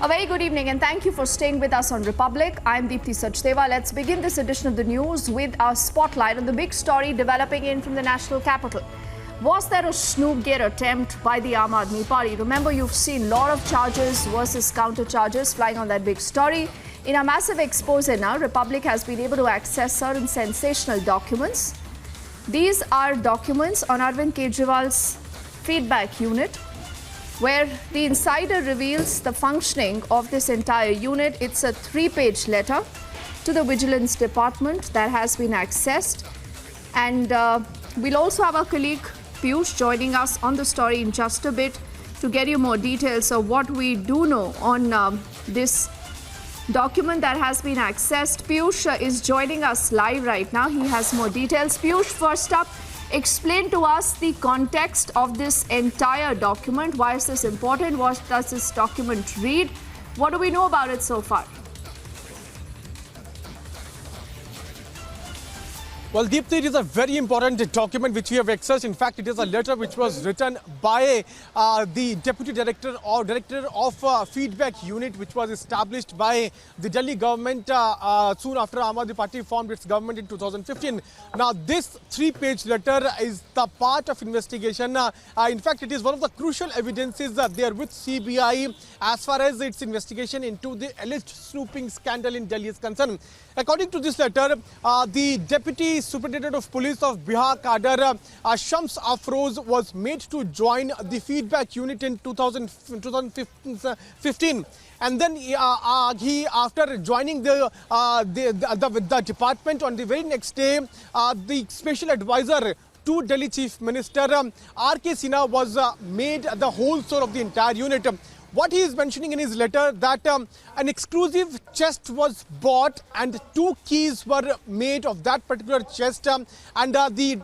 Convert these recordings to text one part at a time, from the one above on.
A very good evening and thank you for staying with us on Republic. I'm Deepthi Sachdeva. Let's begin this edition of the news with our spotlight on the big story developing in from the national capital. Was there a Snoopgate attempt by the Aam Aadmi Party? Remember, you've seen a lot of charges versus counter charges flying on that big story. In a massive expose now, Republic has been able to access certain sensational documents. These are documents on Arvind Kejriwal's feedback unit, where the insider reveals the functioning of this entire unit. It's a 3-page letter to the Vigilance Department that has been accessed. And we'll also have our colleague Piyush joining us on the story in just a bit to get you more details of what we do know on this document that has been accessed. Piyush is joining us live right now. He has more details. Piyush, first up, explain to us the context of this entire document. Why is this important? What does this document read? What do we know about it so far? Well, Deepthi, it is a very important document which we have accessed. In fact, it is a letter which was written by the Deputy Director or Director of Feedback Unit, which was established by the Delhi government soon after Aam Aadmi Party formed its government in 2015. Now, this 3-page letter is the part of investigation. In fact, it is one of the crucial evidences there with CBI as far as its investigation into the alleged snooping scandal in Delhi is concerned. According to this letter, the Deputy Superintendent of Police of Bihar cadre, Shams Afroz, was made to join the feedback unit in 2015. And then he, after joining the department on the very next day, the special advisor to Delhi Chief Minister R.K. Sinha was made the whole soul of the entire unit. What he is mentioning in his letter that an exclusive chest was bought and 2 keys were made of that particular chest, and the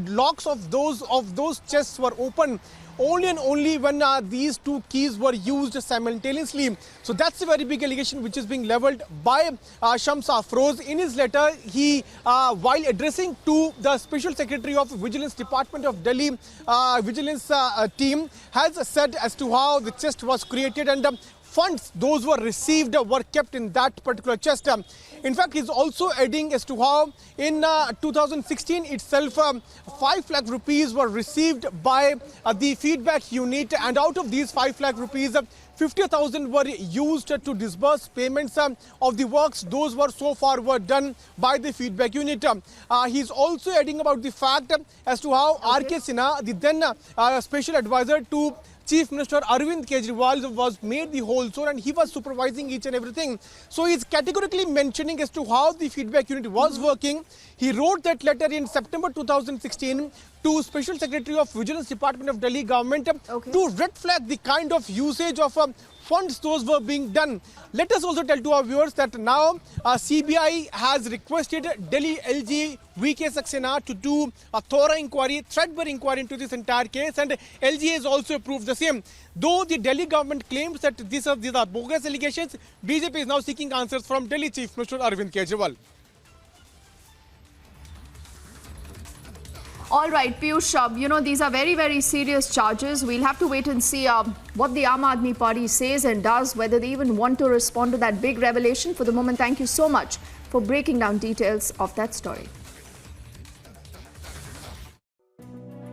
locks of those chests were open only and only when these 2 keys were used simultaneously. So that's a very big allegation which is being leveled by Shams Afroz. In his letter, he, while addressing to the Special Secretary of Vigilance Department of Delhi Vigilance team, has said as to how the chest was created and funds those were received were kept in that particular chest. In fact, he's also adding as to how in 2016 itself 5 lakh rupees were received by the feedback unit, and out of these 5 lakh rupees, 50,000 were used to disburse payments of the works those were so far were done by the feedback unit. He's also adding about the fact as to how R.K. Sinha, the then special advisor to Chief Minister Arvind Kejriwal, was made the whole soul and he was supervising each and everything. So he's categorically mentioning as to how the feedback unit was working. He wrote that letter in September 2016 to Special Secretary of Vigilance Department of Delhi government to red flag the kind of usage of funds those were being done. Let us also tell to our viewers that now CBI has requested Delhi LG V.K. Saxena to do a thorough inquiry, threadbare inquiry into this entire case, and LG has also approved the same. Though the Delhi government claims that these are bogus allegations, BJP is now seeking answers from Delhi Chief Minister Arvind Kejriwal. All right, Piyush, you know, these are very, very serious charges. We'll have to wait and see what the Aam Aadmi Party says and does, whether they even want to respond to that big revelation. For the moment, thank you so much for breaking down details of that story.